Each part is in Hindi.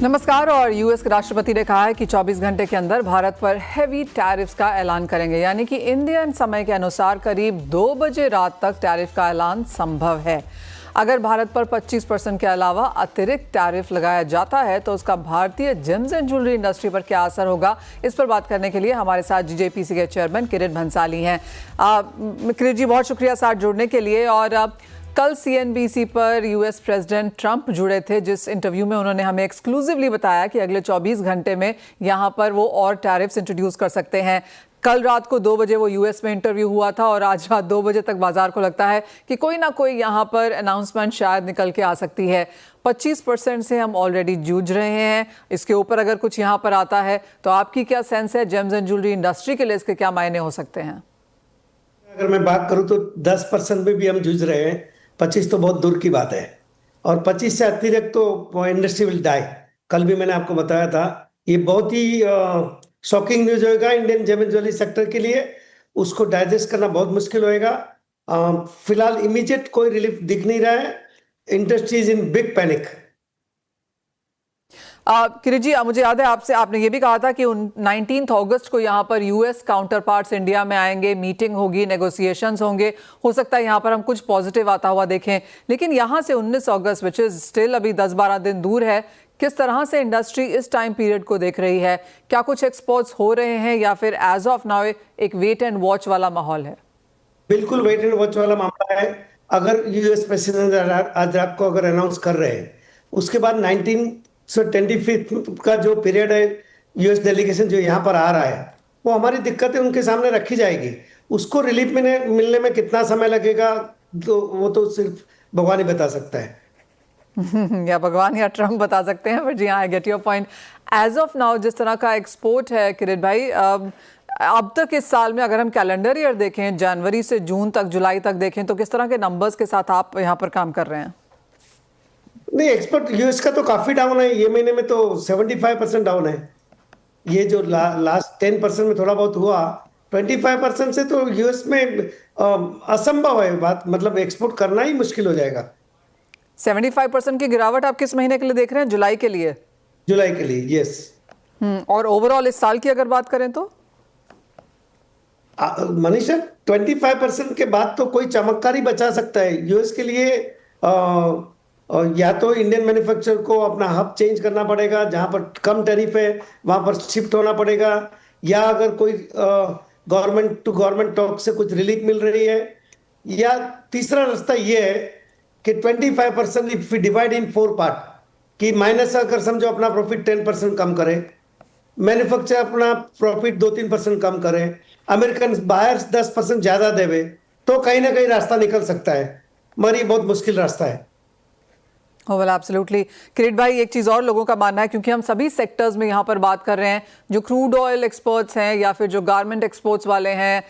नमस्कार। और यूएस के राष्ट्रपति ने कहा है कि 24 घंटे के अंदर भारत पर हैवी टैरिफ्स का ऐलान करेंगे, यानी कि इंडियन समय के अनुसार करीब 2 बजे रात तक टैरिफ का ऐलान संभव है। अगर भारत पर 25% के अलावा अतिरिक्त टैरिफ लगाया जाता है तो उसका भारतीय जेम्स एंड ज्वेलरी इंडस्ट्री पर क्या असर होगा, इस पर बात करने के लिए हमारे साथ जीजेपीसी के चेयरमैन किरीट भंसाली हैं। किरीट जी, बहुत शुक्रिया साथ जुड़ने के लिए। और कल सीएनबीसी पर यूएस प्रेसिडेंट ट्रंप जुड़े थे, जिस इंटरव्यू में उन्होंने हमें एक्सक्लूसिवली बताया कि अगले 24 घंटे में यहां पर वो और टैरिफ्स इंट्रोड्यूस कर सकते हैं। कल रात को 2 बजे वो यूएस में इंटरव्यू हुआ था और आज रात 2 बजे तक बाजार को लगता है कि कोई ना कोई यहां पर अनाउंसमेंट शायद निकल के आ सकती है। 25% से हम ऑलरेडी जूझ रहे हैं, इसके ऊपर अगर कुछ यहां पर आता है तो आपकी क्या सेंस है, जेम्स एंड ज्वेलरी इंडस्ट्री के लिए इसके क्या मायने हो सकते हैं? अगर मैं बात करूं तो 10% में भी हम जूझ रहे हैं, 25 तो बहुत दूर की बात है। और 25 से अतिरिक्त तो इंडस्ट्री विल डाई। कल भी मैंने आपको बताया था, ये बहुत ही शॉकिंग न्यूज होगा Indian gem and jewellery sector के लिए। उसको डाइजेस्ट करना बहुत मुश्किल होएगा। फिलहाल इमीडिएट कोई रिलीफ दिख नहीं रहा है। Industry is in big panic. Kirit ji, मुझे याद है आपने ये भी कहा था कि 19 अगस्त को यहाँ पर यूएस काउंटर पार्ट्स इंडिया में आएंगे, मीटिंग होगी, नेगोशिएशंस होंगे, हो सकता है यहाँ पर हम कुछ पॉजिटिव आता हुआ देखें। लेकिन यहाँ से 19 अगस्त विच इज स्टिल अभी 10-12 दिन दूर है, किस तरह से इंडस्ट्री इस टाइम पीरियड को देख रही है? क्या कुछ एक्सपोर्ट्स हो रहे हैं या फिर एज ऑफ नाउ एक वेट एंड वॉच वाला माहौल है? बिल्कुल वेट एंड वॉच वाला मामला है। अगर यूएस प्रेसिडेंट आज रात को अगर अनाउंस कर रहे हैं, उसके बाद 25 का जो पीरियड है, यूएस डेलीगेशन जो यहाँ पर आ रहा है, वो हमारी दिक्कतें उनके सामने रखी जाएगी। उसको रिलीफ मिलने में कितना समय लगेगा तो वो तो सिर्फ भगवान ही बता सकता है। या भगवान या ट्रम्प बता सकते हैं। बट जी हाँ, I get your point. As of now जिस तरह का एक्सपोर्ट है किरीट भाई, अब तक इस साल में अगर हम कैलेंडर ईयर देखें, जनवरी से जून तक, जुलाई तक देखें, तो किस तरह के नंबर्स के साथ आप यहाँ पर काम कर रहे हैं? नहीं, एक्सपोर्ट यूएस का तो काफी डाउन है। ये महीने में तो 75% डाउन है। ये जो लास्ट 10% में थोड़ा बहुत हुआ, 25% से तो यूएस में असंभव है बात। मतलब एक्सपोर्ट करना ही मुश्किल हो जाएगा। 75% की गिरावट आप किस महीने के लिए देख रहे हैं? जुलाई के लिए? जुलाई के लिए, यस। और ओवरऑल इस साल की अगर बात करें तो मनीषा, 25% के बाद तो कोई चमत्कार ही बचा सकता है यूएस के लिए। या तो इंडियन मैन्युफैक्चरर को अपना हब चेंज करना पड़ेगा, जहां पर कम टैरिफ है वहां पर शिफ्ट होना पड़ेगा, या अगर कोई गवर्नमेंट टू गवर्नमेंट टॉक से कुछ रिलीफ मिल रही है, या तीसरा रास्ता ये है कि 25% if we divide in 4 part, कि माइनस अगर समझो अपना प्रॉफिट 10% कम करे, मैन्युफैक्चर अपना प्रॉफिट 2-3% कम करे, अमेरिकन बायर्स 10% ज्यादा देवे, तो कहीं ना कहीं रास्ता निकल सकता है, मगर ये बहुत मुश्किल रास्ता है। Well absolutely. किरीट भाई, एक चीज़ और लोगों का मानना है, क्योंकि हम सभी सेक्टर्स में यहाँ पर बात कर रहे हैं, जो क्रूड ऑयल एक्सपोर्ट्स हैं या फिर जो गारमेंट एक्सपोर्ट्स वाले हैं,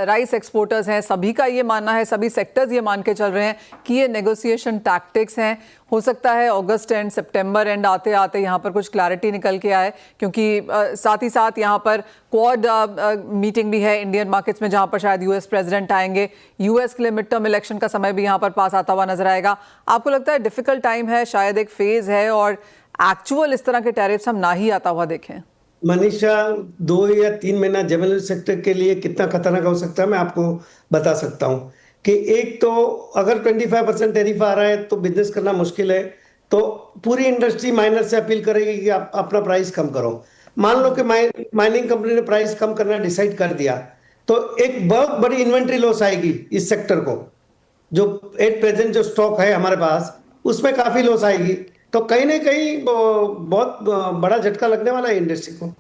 राइस एक्सपोर्टर्स हैं, सभी का ये मानना है, सभी सेक्टर्स ये मान के चल रहे हैं कि ये नेगोशिएशन टैक्टिक्स हैं। हो सकता है अगस्त एंड सितंबर एंड आते आते यहाँ पर कुछ क्लैरिटी निकल के आए, क्योंकि साथ ही साथ यहाँ पर क्वाड मीटिंग भी है इंडियन मार्केट्स में, जहाँ पर शायद यूएस प्रेसिडेंट आएंगे। यूएस के लिए मिड टर्म इलेक्शन का समय भी यहाँ पर पास आता हुआ नजर आएगा। आपको लगता है डिफिकल्ट टाइम है, शायद एक फेज है, और एक्चुअल इस तरह के टैरिफ्स हम ना ही आता हुआ देखें? मनीषा, 2 या 3 महीना जेवलरी सेक्टर के लिए कितना खतरनाक हो सकता है मैं आपको बता सकता हूँ। कि एक तो अगर 25% टैरिफ आ रहा है तो बिजनेस करना मुश्किल है, तो पूरी इंडस्ट्री माइनर से अपील करेगी कि आप अपना प्राइस कम करो। मान लो कि माइनिंग कंपनी ने प्राइस कम करना डिसाइड कर दिया, तो एक बहुत बड़ी इन्वेंट्री लॉस आएगी इस सेक्टर को। जो एट प्रेजेंट जो स्टॉक है हमारे पास, उसमें काफी लॉस आएगी, तो कहीं ना कहीं बहुत बड़ा झटका लगने वाला है इंडस्ट्री को।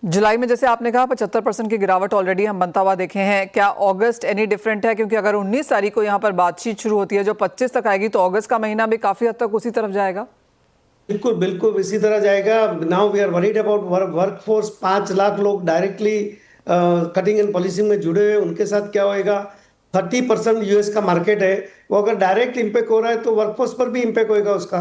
जुलाई में जैसे आपने कहा 75% की गिरावट ऑलरेडी हम बनता हुआ देखे हैं। क्या अगस्त एनी डिफरेंट है? क्योंकि अगर 19 तारीख को यहाँ पर बातचीत शुरू होती है जो 25 तक आएगी, तो अगस्त का महीना भी काफी हद तक उसी तरफ जाएगा। बिल्कुल बिल्कुल इसी तरह जाएगा। Now we are worried about workforce. 5 lakh लोग डायरेक्टली कटिंग एंड पॉलिशिंग में जुड़े हुए, उनके साथ क्या होएगा? 30% यूएस का मार्केट है, वो अगर डायरेक्ट इम्पैक्ट हो रहा है तो वर्कफोर्स पर भी इम्पैक्ट होएगा उसका।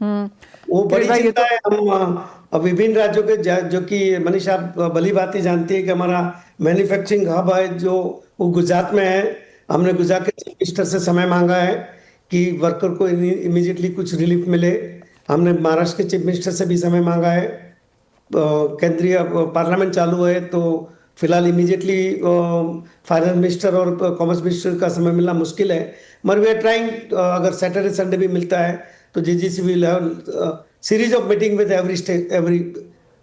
वो बड़ी चिंता है। हम विभिन्न राज्यों के जो कि मनीषा आप भली बात ही जानती है कि हमारा मैन्युफैक्चरिंग हब है जो वो गुजरात में है। हमने गुजरात के चीफ मिनिस्टर से समय मांगा है कि वर्कर को इमीडिएटली कुछ रिलीफ मिले। हमने महाराष्ट्र के चीफ मिनिस्टर से भी समय मांगा है। केंद्रीय पार्लियामेंट चालू है तो फिलहाल इमीडिएटली फाइनेंस मिनिस्टर और कॉमर्स मिनिस्टर का समय मिलना मुश्किल है, मगर वी आर ट्राइंग। अगर सैटरडे संडे भी मिलता है तो GGC will have series of meeting with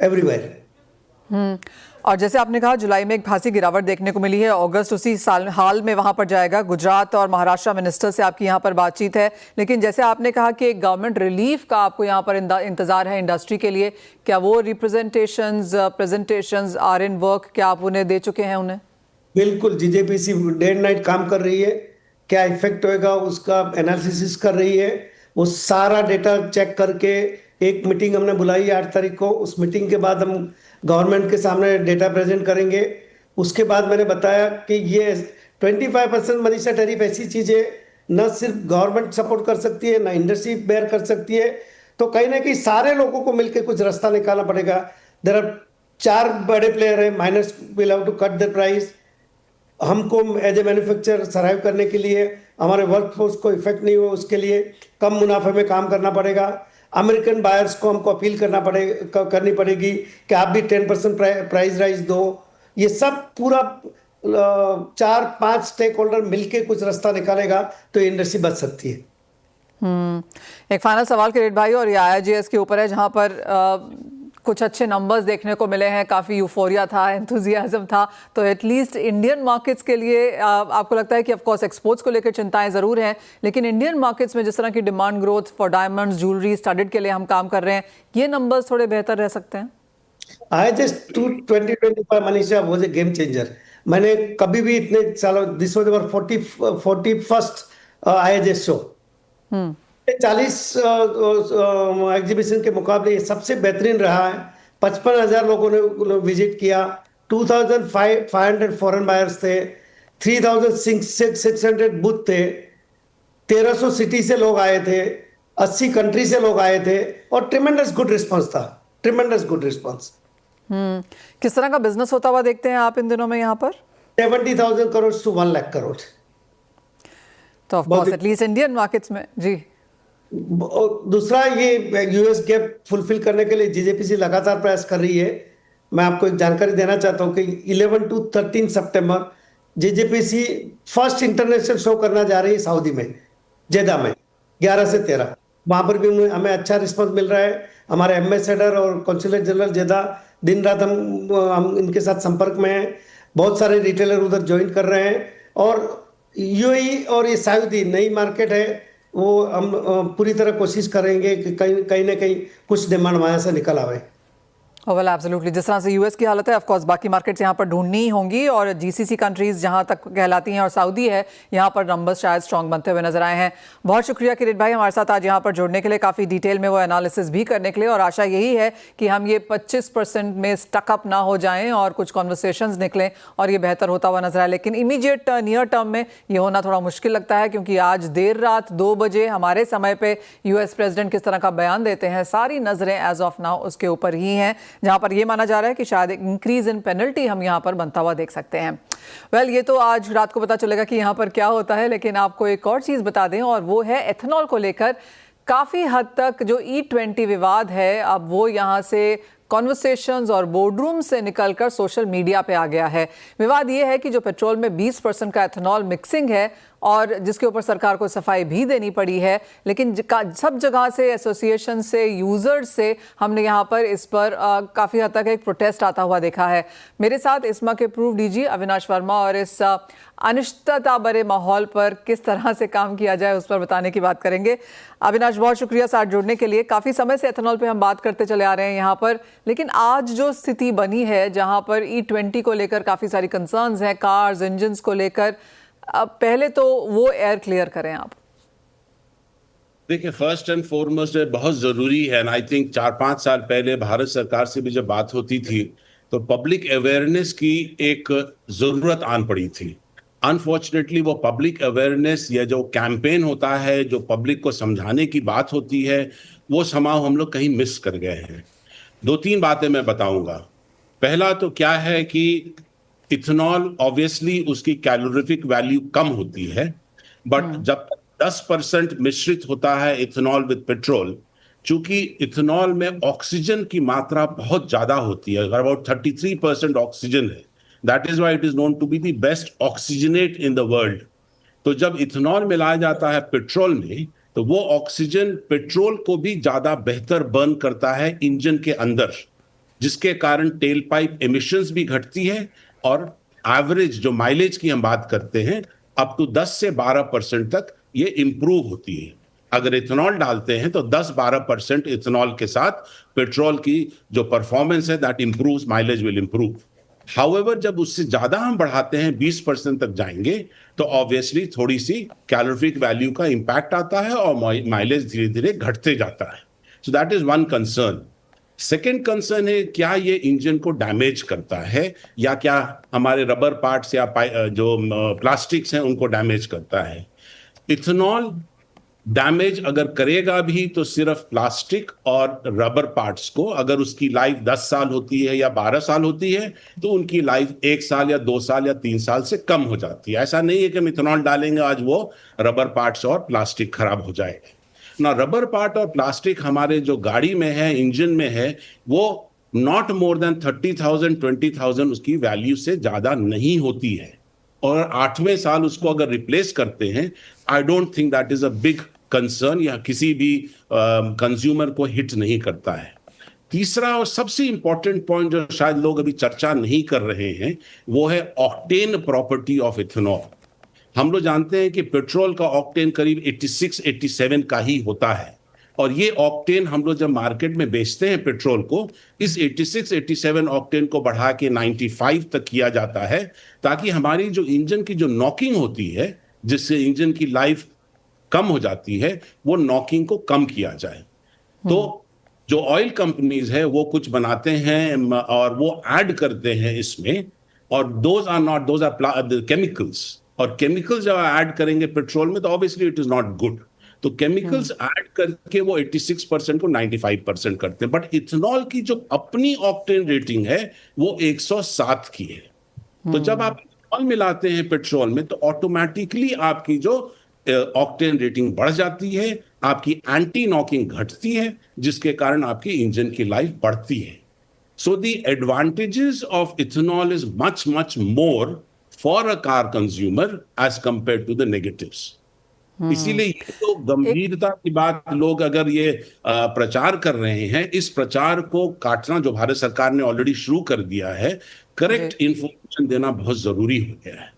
everywhere. और जैसे आपने कहा जुलाई में एक खासी गिरावट देखने को मिली है, अगस्त उसी साल हाल में वहां पर जाएगा। गुजरात और महाराष्ट्र मिनिस्टर से आपकी यहां पर बातचीत है, लेकिन जैसे आपने कहा कि एक गवर्नमेंट रिलीफ का आपको यहां पर इंतजार है इंडस्ट्री के लिए, क्या वो प्रेजेंटेशंस आर इन वर्क? क्या आप उन्हें दे चुके हैं उन्हें? बिल्कुल, जीजेपीसी डे एंड नाइट काम कर रही है। क्या इफेक्ट होएगा उसका एनालिसिस कर रही है। वो सारा डेटा चेक करके एक मीटिंग हमने बुलाई है 8 तारीख को। उस मीटिंग के बाद हम गवर्नमेंट के सामने डेटा प्रेजेंट करेंगे। उसके बाद मैंने बताया कि ये 25% मनीषा टैरिफ ऐसी चीज है, न सिर्फ गवर्नमेंट सपोर्ट कर सकती है, न इंडस्ट्री बेयर कर सकती है, तो कहीं ना कहीं सारे लोगों को मिलकर कुछ रास्ता निकालना पड़ेगा। देयर आर 4 बड़े प्लेयर है, minus will have to cut the price. हमको एज ए मैन्युफैक्चरर सर्वाइव करने के लिए, हमारे वर्कफोर्स को इफेक्ट नहीं हो उसके लिए कम मुनाफे में काम करना पड़ेगा। अमेरिकन बायर्स को हमको अपील करनी पड़ेगी कि आप भी 10% प्राइस राइज दो। ये सब पूरा 4-5 स्टेक होल्डर मिलके कुछ रास्ता निकालेगा तो इंडस्ट्री बच सकती है। एक फाइनल सवाल किरीट भाई, और ये IIGS के ऊपर है, जहां पर कुछ अच्छे नंबर्स देखने को मिले हैं, काफ़ी यूफोरिया था, एंथुजियाज्म था, तो एटलीस्ट इंडियन मार्केट्स के लिए आपको लगता है कि ऑफ कोर्स एक्सपोर्ट्स को लेकर चिंताएं ज़रूर हैं, लेकिन इंडियन मार्केट्स में जिस तरह की demand growth for diamonds, jewellery, studded के लिए हम काम कर रहे हैं, ये नंबर्स थोड़े बेहतर रह सकते हैं? IIGS 2025 Manisha was a game changer. मैंने कभी भी इतने सालों, this was our 41st IIGS show. 40 exhibition के मुकाबले ये सबसे बेहतरीन रहा है। 55,000 लोगों ने विजिट किया। 2,500 फॉरेन बायर्स थे। 3,600 बूथ थे। 1300 सिटी से लोग आए थे। 80 कंट्री से लोग आए थे और ट्रिमेंडस गुड रिस्पांस था। Tremendous good response. किस तरह का बिजनेस होता हुआ देखते हैं आप इन दिनों में यहाँ पर? 70,000 करोड़ to 1 लाख करोड़। तो of course at least Indian markets में जी। दूसरा, ये यूएस गैप फुलफिल करने के लिए जीजेपीसी लगातार प्रयास कर रही है। मैं आपको एक जानकारी देना चाहता हूँ कि 11 to 13 सितंबर जीजेपीसी फर्स्ट इंटरनेशनल शो करना जा रही है सऊदी में, जेदा में, 11 से 13। वहाँ पर भी हमें अच्छा रिस्पांस मिल रहा है। हमारे एम्बेसडर और कॉन्सुलेट जनरल जेदा दिन रात हम इनके साथ संपर्क में हैं। बहुत सारे रिटेलर उधर ज्वाइन कर रहे हैं और यूएई और ये सऊदी नई मार्केट है, वो हम पूरी तरह कोशिश करेंगे कि कहीं ना कहीं कुछ डिमांड वहाँ से निकल आवे। वेल एब्सोल्युटली, जिस तरह से यूएस की हालत है, ऑफ कोर्स बाकी मार्केट्स यहाँ पर ढूंढनी ही होंगी, और जीसीसी कंट्रीज जहाँ तक कहलाती हैं और सऊदी है, यहाँ पर नंबर्स शायद स्ट्रॉन्ग बनते हुए नजर आए हैं। बहुत शुक्रिया किरीट भाई हमारे साथ आज यहाँ पर जुड़ने के लिए, काफ़ी डिटेल में वो एनालिसिस भी करने के लिए, और आशा यही है कि हम ये 25% में स्टकअप ना हो जाएं और कुछ कॉन्वर्सेशंस निकलें और ये बेहतर होता हुआ नजर आए। लेकिन इमीडिएट नियर टर्म में ये होना थोड़ा मुश्किल लगता है, क्योंकि आज देर रात 2 बजे हमारे समय पर यूएस प्रेसिडेंट किस तरह का बयान देते हैं, सारी नजरें एज ऑफ नाउ उसके ऊपर ही हैं, जहाँ पर ये माना जा रहा है कि शायद एक इंक्रीज इन पेनल्टी हम यहाँ पर बनता हुआ देख सकते हैं। वेल, ये तो आज रात को पता चलेगा कि यहाँ पर क्या होता है, लेकिन आपको एक और चीज़ बता दें, और वो है एथेनॉल को लेकर काफ़ी हद तक जो E20 विवाद है, अब वो यहाँ से कॉन्वर्सेशंस और बोर्डरूम से निकलकर सोशल मीडिया पे आ गया है। विवाद ये है कि जो पेट्रोल में 20% का एथेनॉल मिक्सिंग है और जिसके ऊपर सरकार को सफाई भी देनी पड़ी है, लेकिन सब जगह से, एसोसिएशन से, यूजर्स से हमने यहाँ पर इस पर काफ़ी हद तक एक प्रोटेस्ट आता हुआ देखा है। मेरे साथ इस्मा के प्रूफ डीजी अविनाश वर्मा, और इस अनिश्चितता भरे माहौल पर किस तरह से काम किया जाए उस पर बताने की बात करेंगे। अविनाश, बहुत शुक्रिया साथ जुड़ने के लिए। काफ़ी समय से एथेनॉल पे हम बात करते चले आ रहे हैं यहाँ पर, लेकिन आज जो स्थिति बनी है जहाँ पर E20 को लेकर काफ़ी सारी कंसर्न्स हैं, कार्स, इंजन्स को लेकर, अब पहले तो वो एयर क्लियर करें आप। देखिए, फर्स्ट एंड फॉरमोस्ट बहुत ज़रूरी है, आई थिंक 4-5 साल पहले भारत सरकार से भी जब बात होती थी तो पब्लिक अवेयरनेस की एक ज़रूरत आन पड़ी थी। अनफॉर्चुनेटली वो पब्लिक अवेयरनेस या जो कैंपेन होता है, जो पब्लिक को समझाने की बात होती है, वो समाव हम लोग कहीं मिस कर गए हैं। 2-3 बातें मैं बताऊंगा। पहला तो क्या है कि इथेनॉल ऑब्वियसली उसकी कैलोरीफिक वैल्यू कम होती है, बट जब तक 10% मिश्रित होता है इथेनॉल विद पेट्रोल, चूंकि इथेनॉल में ऑक्सीजन की मात्रा बहुत ज्यादा होती है, अबाउट 33% ऑक्सीजन है। That is why it is known to be the best oxygenate in the world. तो जब इथेनॉल मिलाया जाता है पेट्रोल में, तो वो ऑक्सीजन पेट्रोल को भी ज्यादा बेहतर बर्न करता है इंजन के अंदर, जिसके कारण टेल पाइप एमिशंस भी घटती है और एवरेज जो माइलेज की हम बात करते हैं अप टू 10 से 12% तक ये इंप्रूव होती है। अगर इथेनॉल डालते हैं तो 10-12% इथेनॉल के साथ पेट्रोल की जो परफॉर्मेंस है that improves, mileage will improve. However जब उससे ज्यादा हम बढ़ाते हैं 20% तक जाएंगे तो ऑब्वियसली थोड़ी सी कैलोरीफिक वैल्यू का इंपैक्ट आता है और माइलेज धीरे धीरे घटते जाता है। So that is one concern. Second concern है क्या ये इंजन को डैमेज करता है या क्या हमारे रबर पार्ट्स या जो प्लास्टिक्स हैं उनको डैमेज करता है। इथेनॉल डैमेज अगर करेगा भी तो सिर्फ प्लास्टिक और रबर पार्ट्स को। अगर उसकी लाइफ 10 साल होती है या 12 साल होती है तो उनकी लाइफ 1 साल या 2 साल या 3 साल से कम हो जाती है। ऐसा नहीं है कि हम इथेनॉल डालेंगे आज वो रबर पार्ट्स और प्लास्टिक खराब हो जाएगा ना। रबर पार्ट और प्लास्टिक हमारे जो गाड़ी में है, इंजन में है, वो नॉट मोर देन 30,000 20,000 उसकी वैल्यू से ज्यादा नहीं होती है और 8वें साल उसको अगर रिप्लेस करते हैं, I don't think that is a big concern या किसी भी कंज्यूमर को हिट नहीं करता है। तीसरा और सबसे इंपॉर्टेंट पॉइंट जो शायद लोग अभी चर्चा नहीं कर रहे हैं वो है ऑक्टेन प्रॉपर्टी ऑफ इथेनॉल। हम लोग जानते हैं कि पेट्रोल का ऑक्टेन करीब 86-87 का ही होता है और ये ऑक्टेन हम लोग जब मार्केट में बेचते हैं पेट्रोल को, इस 86-87 ऑक्टेन को बढ़ा के 95 तक किया जाता है ताकि हमारी जो इंजन की जो नॉकिंग होती है, जिससे इंजन की लाइफ कम हो जाती है, वो नॉकिंग को कम किया जाए। तो जो ऑयल कंपनीज है वो कुछ बनाते हैं और वो ऐड करते हैं इसमें, और दोज आर केमिकल्स, और केमिकल्स जब ऐड करेंगे पेट्रोल में तो obviously it is not good. तो केमिकल्स ऐड करके वो 86% को 95% करते हैं। बट इथेनॉल की जो अपनी ऑक्टेन रेटिंग है वो 107 की है। तो जब आप इथेनॉल मिलाते हैं पेट्रोल में तो ऑटोमेटिकली आपकी जो ऑक्टेन रेटिंग बढ़ जाती है, आपकी एंटी नॉकिंग घटती है, जिसके कारण आपकी इंजन की लाइफ बढ़ती है। So the advantages of ethanol is much much more for a car consumer as compare to the negatives. इसीलिए ये तो गंभीरता की बात लोग अगर ये प्रचार कर रहे हैं, इस प्रचार को काटना जो भारत सरकार ने ऑलरेडी शुरू कर दिया है, करेक्ट इंफॉर्मेशन देना बहुत जरूरी हो गया है।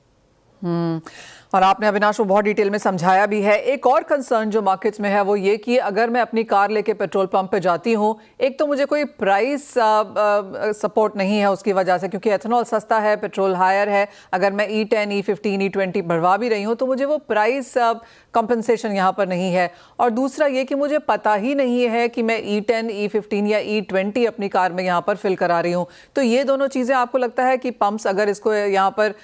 और आपने अविनाश वो बहुत डिटेल में समझाया भी है। एक और कंसर्न जो मार्केट्स में है वो ये कि अगर मैं अपनी कार लेके पेट्रोल पंप पे जाती हूँ, एक तो मुझे कोई प्राइस सपोर्ट नहीं है उसकी वजह से, क्योंकि एथेनॉल सस्ता है, पेट्रोल हायर है। अगर मैं E10, E15, E20 बढ़वा भी रही हूँ तो मुझे वो प्राइस कंपनसेशन यहाँ पर नहीं है। और दूसरा ये कि मुझे पता ही नहीं है कि मैं E10, E15 या E20 अपनी कार में यहाँ पर फिल करा रही हूँ। तो ये दोनों चीज़ें आपको लगता है कि पंप्स अगर इसको यहाँ पर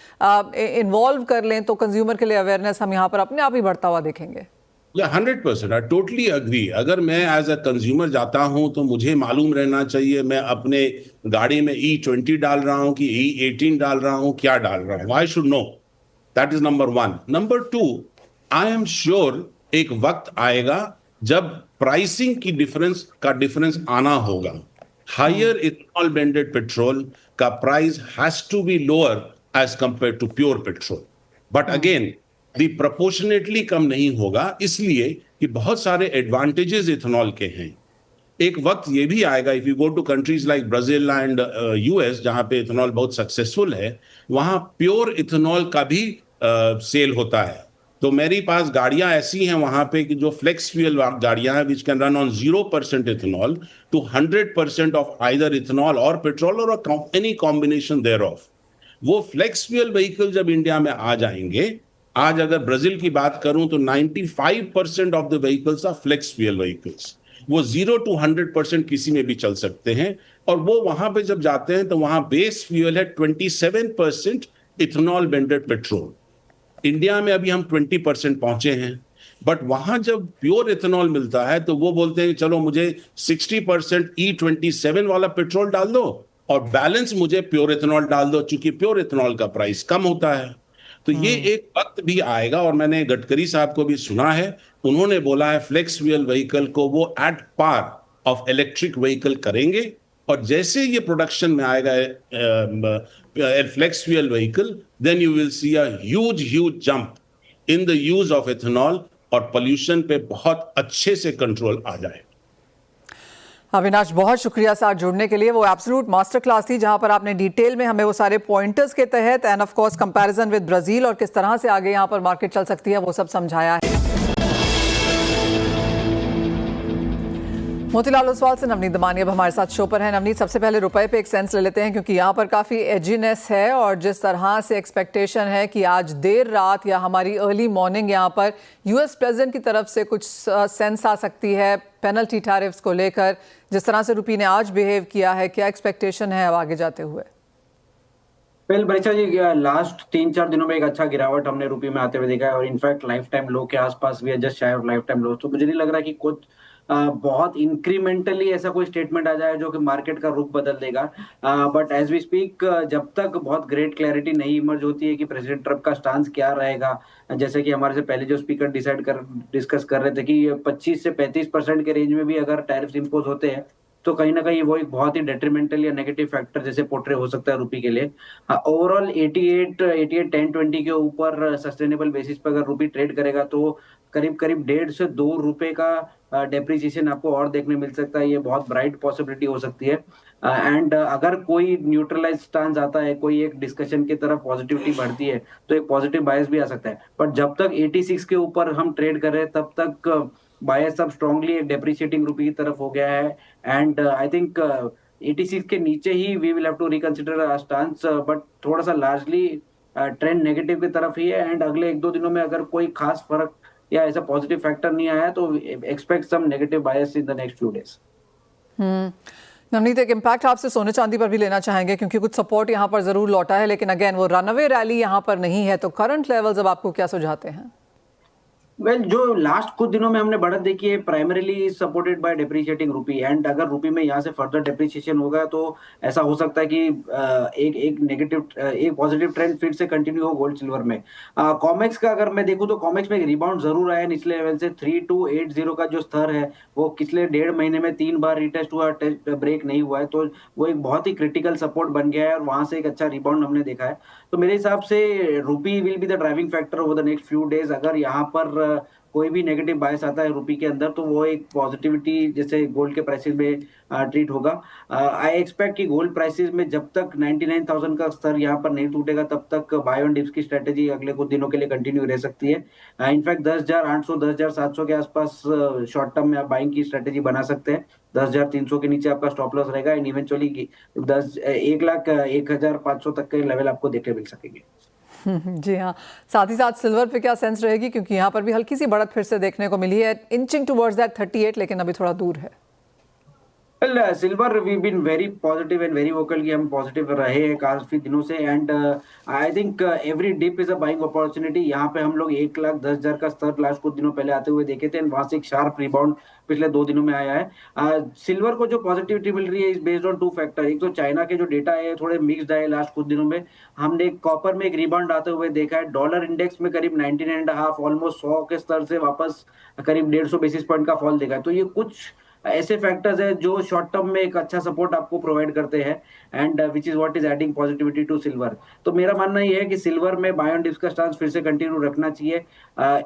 इन्वॉल्व कर लें तो कंज्यूमर के लिए अवेयरनेस हम यहाँ पर अपने आप ही बढ़ता हुआ देखेंगे? 100% आई टोटली अग्री। अगर मैं एज अ कंज्यूमर जाता हूं तो मुझे मालूम रहना चाहिए मैं अपने गाड़ी में E20 डाल रहा हूं कि E18 डाल रहा हूं, क्या डाल रहा हूं। I should know. That is number 1। Number 2, I am sure एक वक्त आएगा जब प्राइसिंग की डिफरेंस आना होगा। हायर इथेनॉल ब्लेंडेड पेट्रोल का price has to be lower as compare to pure petrol, but again the proportionately कम नहीं होगा, इसलिए कि बहुत सारे एडवांटेजेस इथेनॉल के हैं। एक वक्त ये भी आएगा, if you go to countries like Brazil and US जहां पे इथेनॉल बहुत सक्सेसफुल है, वहां प्योर इथेनॉल का भी सेल होता है। तो मेरी पास गाड़ियां ऐसी हैं वहां पे कि जो फ्लेक्स फ्यूल गाड़ियां हैं which can run on 0% ethanol to 100% of either ethanol और पेट्रोल और एनी कॉम्बिनेशन देयर ऑफ। वो फ्लेक्स फ्यूल व्हीकल जब इंडिया में आ जाएंगे, आज अगर ब्राजील की बात करूं तो 95% of the vehicles are flex fuel vehicles. वो 0 to 100% किसी में भी चल सकते हैं। और वो वहां पे जब जाते हैं तो वहां बेस फ्यूल है 27% इथेनॉल ब्लेंडेड पेट्रोल। इंडिया में अभी हम 20% पहुंचे हैं, बट वहां जब प्योर इथेनॉल मिलता है तो वो बोलते हैं चलो मुझे 60% E27 वाला पेट्रोल डाल दो और बैलेंस मुझे प्योर इथेनॉल डाल दो, चूंकि प्योर इथेनॉल का प्राइस कम होता है। तो ये एक वक्त भी आएगा, और मैंने गडकरी साहब को भी सुना है, उन्होंने बोला है फ्लेक्स फ्यूल व्हीकल को वो at par of electric vehicle करेंगे, और जैसे ये प्रोडक्शन में आएगा flex fuel vehicle, then you will see a huge jump in the use of ethanol, और पोल्यूशन पे बहुत अच्छे से कंट्रोल आ जाए। अविनाश, बहुत शुक्रिया साथ जुड़ने के लिए। वो एब्सोल्यूट मास्टर क्लास थी जहां पर आपने डिटेल में हमें वो सारे पॉइंटर्स के तहत end of course comparison with Brazil और किस तरह से आगे यहां पर मार्केट चल सकती है वो सब समझाया है। मोतीलाल ओसवाल से नवनीत दमानी अब हमारे साथ शो पर है। नवनीत, सबसे पहले रुपए पे एक सेंस ले लेते हैं क्योंकि यहाँ पर काफ़ी एजीनेस है, और जिस तरह से एक्सपेक्टेशन है कि आज देर रात या हमारी अर्ली मॉर्निंग यहाँ पर यूएस प्रेसिडेंट की तरफ से कुछ सेंस आ सकती है पेनल्टी टैरिफ्स को लेकर। जिस तरह से रुपये ने आज बिहेव किया है, क्या एक्सपेक्टेशन है अब आगे जाते हुए? वेल बरीचा जी, लास्ट 3-4 दिनों में एक अच्छा गिरावट हमने रुपये में आते हुए देखा है, और इनफैक्ट लाइफ टाइम लो के आसपास भी है, just shy of lifetime low. तो मुझे नहीं लग रहा कि कुछ बहुत इंक्रीमेंटली ऐसा कोई स्टेटमेंट आ जाए जो कि मार्केट का रुख बदल देगा। बट एज वी स्पीक, जब तक बहुत ग्रेट क्लैरिटी नहीं इमर्ज होती है कि प्रेसिडेंट ट्रम्प का स्टांस क्या रहेगा, जैसे कि हमारे से पहले जो स्पीकर डिस्कस कर रहे थे कि 25 से 35% के रेंज में भी अगर टैरिफ्स इंपोज होते हैं तो कहीं ना कहीं वो एक बहुत ही डेट्रीमेंटल या नेगेटिव फैक्टर जैसे पोर्ट्रे हो सकता है रुपये के लिए। ओवरऑल 88 10-20 के ऊपर सस्टेनेबल बेसिस पर अगर रुपये ट्रेड करेगा तो करीब करीब 1.5 से 2 रुपए का डेप्रिसिएशन आपको और देखने मिल सकता है। ये बहुत ब्राइट पॉसिबिलिटी हो सकती है। एंड अगर कोई न्यूट्रलाइज स्टांस आता है, कोई एक डिस्कशन की तरफ पॉजिटिविटी बढ़ती है, तो एक पॉजिटिव बायस भी आ सकता है। बट जब तक 86 के ऊपर हम ट्रेड कर रहे हैं तब तक बायस अब स्ट्रांगली एक डेप्रिशिएटिंग रुपये की तरफ हो गया है। एंड आई थिंक 86 के नीचे ही we will have to reconsider stance, but थोड़ा सा लार्जली ट्रेंड नेगेटिव की तरफ ही है। एंड अगले 1-2 दिनों में अगर कोई खास फर्क या ऐसा पॉजिटिव फैक्टर नहीं आया तो expect some negative bias in the next few days. Navneet, एक इम्पैक्ट आपसे सोने चांदी पर भी लेना चाहेंगे क्योंकि कुछ सपोर्ट यहाँ पर जरूर लौटा है, लेकिन अगेन वो रनअवे रैली यहाँ पर नहीं है, तो करंट लेवल्स अब आपको क्या सुझाते हैं? वेल, जो लास्ट कुछ दिनों में हमने बढ़त देखी है primarily supported by depreciating rupee, and अगर रुपी में यहाँ से फर्दर डेप्रिशिएशन होगा तो ऐसा हो सकता है कि एक पॉजिटिव ट्रेंड फिर से कंटिन्यू हो गोल्ड सिल्वर में। कॉमेक्स का अगर मैं देखूं तो कॉमेक्स में एक रिबाउंड जरूर आया निचले लेवल से। 3280 का जो स्तर है वो पिछले 1.5 महीने में 3 बार रिटेस्ट हुआ, टेस्ट ब्रेक नहीं हुआ है, तो वो एक बहुत ही क्रिटिकल सपोर्ट बन गया है और वहां से एक अच्छा रिबाउंड हमने देखा है। तो मेरे हिसाब से रुपी will be the driving factor over the next few days. अगर यहाँ पर कोई भी नेगेटिव बायस आता है रुपये के अंदर तो वो एक पॉजिटिविटी जैसे गोल्ड के प्राइसेस में ट्रीट होगा। आई एक्सपेक्ट कि गोल्ड प्राइसेस में जब तक 99,000 का स्तर यहाँ पर नहीं टूटेगा तब तक बाय ऑन डिप्स की स्ट्रेटेजी अगले कुछ दिनों के लिए कंटिन्यू रह सकती है। इनफैक्ट 10,800 10,700 के आसपास शॉर्ट टर्म में आप बाइंग की स्ट्रेटेजी बना सकते हैं। 10,300 के नीचे आपका स्टॉप लॉस रहेगा, एंड इवेंचुअली 1,01,500 तक के लेवल आपको देखने मिल सकेंगे। जी हाँ, साथ ही साथ सिल्वर पे क्या सेंस रहेगी, क्योंकि यहाँ पर भी हल्की सी बढ़त फिर से देखने को मिली है, इंचिंग टुवर्ड्स दैट 38, लेकिन अभी थोड़ा दूर है। Well, silver we been very positive and very vocal कि हम पॉजिटिव रहे हैं काफी दिनों से, and I think every dip is a buying opportunity. यहाँ पे हम लोग 1,10,000 का स्तर लास्ट कुछ दिनों पहले आते हुए देखे थे, वहां से एक शार्प रिबाउंड पिछले 2 दिनों में आया है। सिल्वर को जो पॉजिटिविटी मिल रही है इज बेस्ड ऑन 2 फैक्टर। एक तो चाइना के जो डेटा है थोड़े मिक्स्ड आए लास्ट कुछ दिनों में। हमने कॉपर में एक रिबाउंड आते हुए देखा है, डॉलर इंडेक्स में करीब 19.5 ऑलमोस्ट 100 के स्तर से वापस करीब 150 बेसिस पॉइंट का फॉल देखा है। तो ये कुछ ऐसे फैक्टर्स है जो शॉर्ट टर्म में एक अच्छा सपोर्ट आपको प्रोवाइड करते हैं, and which is what is adding positivity to silver. तो मेरा मानना ये है कि सिल्वर में बाय ऑन डिप्स का स्टांस फिर से कंटिन्यू रखना चाहिए।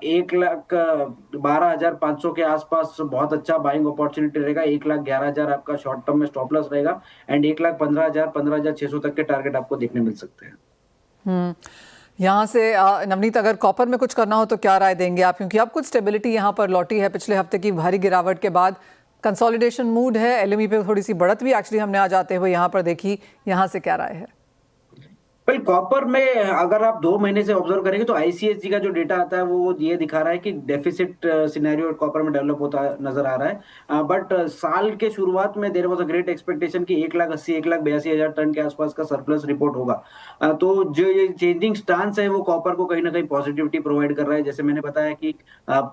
1,12,500 के आसपास बहुत अच्छा बाइंग अपॉर्चुनिटी रहेगा। 1,11,000 आपका शॉर्ट टर्म में स्टॉप लॉस रहेगा, एंड 1,15,000 15,600 तक के टारगेट आपको देखने मिल सकते हैं। यहाँ से नवनीत, अगर कॉपर में कुछ करना हो तो क्या राय देंगे आप, क्योंकि अब कुछ स्टेबिलिटी यहाँ पर लौटी है पिछले हफ्ते की भारी गिरावट के बाद। कंसोलिडेशन मूड है, एलएमई पे थोड़ी सी बढ़त भी एक्चुअली हमने आज आते हुए यहाँ पर देखी, यहाँ से क्या राय है? भाई कॉपर में अगर आप 2 महीने से ऑब्जर्व करेंगे तो आईसीएसजी का जो डेटा आता है वो ये दिखा रहा है कि डेफिसिट सिनेरियो कॉपर में डेवलप होता नजर आ रहा है। बट साल के शुरुआत में there was a great expectation कि 1,80,000-1,82,000 टन के आसपास का सरप्लस रिपोर्ट होगा। तो जो ये चेंजिंग स्टांस है वो कॉपर को कहीं ना कहीं पॉजिटिविटी प्रोवाइड कर रहा है। जैसे मैंने बताया कि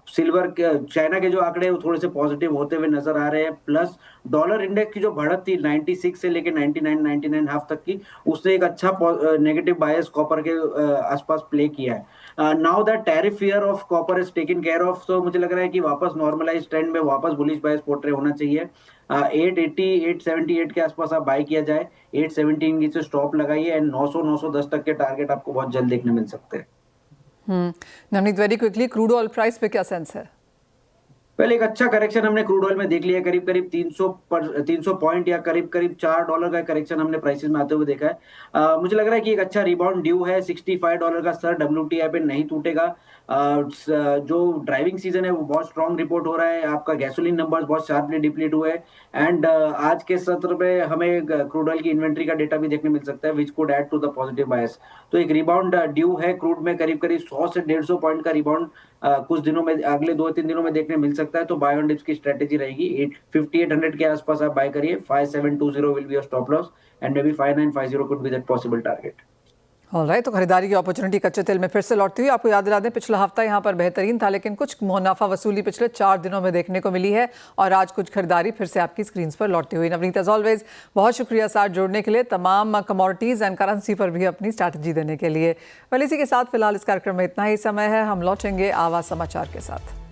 सिल्वर चाइना के जो आंकड़े वो थोड़े से पॉजिटिव होते हुए नजर आ रहे हैं, प्लस डॉलर इंडेक्स की जो बढ़त थी 96 से लेकर 99 99.5 तक की, उसने एक अच्छा नेगेटिव बायस कॉपर के आसपास प्ले किया है। Now that tariff fear of copper is taken care of, तो मुझे लग रहा है कि वापस नॉर्मलाइज ट्रेंड में वापस बुलिश बायस पोर्ट्रे होना चाहिए। 880 878 के आसपास आप बाय किया जाए, 817 की से स्टॉप लगाइए एंड 900 910 तक के टारगेट आपको बहुत जल्द देखने मिल सकते हैं। Navneet, very quickly crude oil price पे क्या सेंस है? पहले एक अच्छा करेक्शन हमने क्रूड ऑयल में देख लिया, करीब करीब 300 पॉइंट या करीब करीब $4 का करेक्शन हमने प्राइसेस में आते हुए देखा है। मुझे लग रहा है कि एक अच्छा रिबाउंड ड्यू है। $65 का स्तर WTI पे नहीं टूटेगा। जो ड्राइविंग सीजन है वो बहुत स्ट्रॉन्ग रिपोर्ट हो रहा है, आपका गैसोलीन नंबर्स बहुत शार्पली डिप्लीट हुए एंड आज के सत्र पे हमें क्रूड ऑयल की इन्वेंट्री का डेटा भी देखने मिल सकता है, which could add to the positive bias. तो एक रिबाउंड ड्यू है क्रूड में, करीब करीब 100 से 150 पॉइंट का रिबाउंड कुछ दिनों में, अगले 2-3 दिनों में देखने मिल सकता है। तो बाय ऑन डिप्स की स्ट्रेटेजी रहेगी। 5800 के आसपास आप बाय करिए। 5720 will be your stop loss and may be 5950 could be that possible target. Alright, तो खरीदारी की अपॉर्चुनिटी कच्चे तेल में फिर से लौटती हुई। आपको याद दिला दें, पिछला हफ्ता यहाँ पर बेहतरीन था, लेकिन कुछ मुनाफा वसूली पिछले 4 दिनों में देखने को मिली है और आज कुछ खरीदारी फिर से आपकी स्क्रीन पर लौटती हुई। नवनीत, एज ऑलवेज बहुत शुक्रिया साथ जोड़ने के लिए, तमाम कमोडिटीज़ एंड करेंसी पर भी अपनी स्ट्रैटेजी देने के लिए। वेल, इसी के साथ फिलहाल इस कार्यक्रम में इतना ही समय है। हम लौटेंगे आवाज़ समाचार के साथ।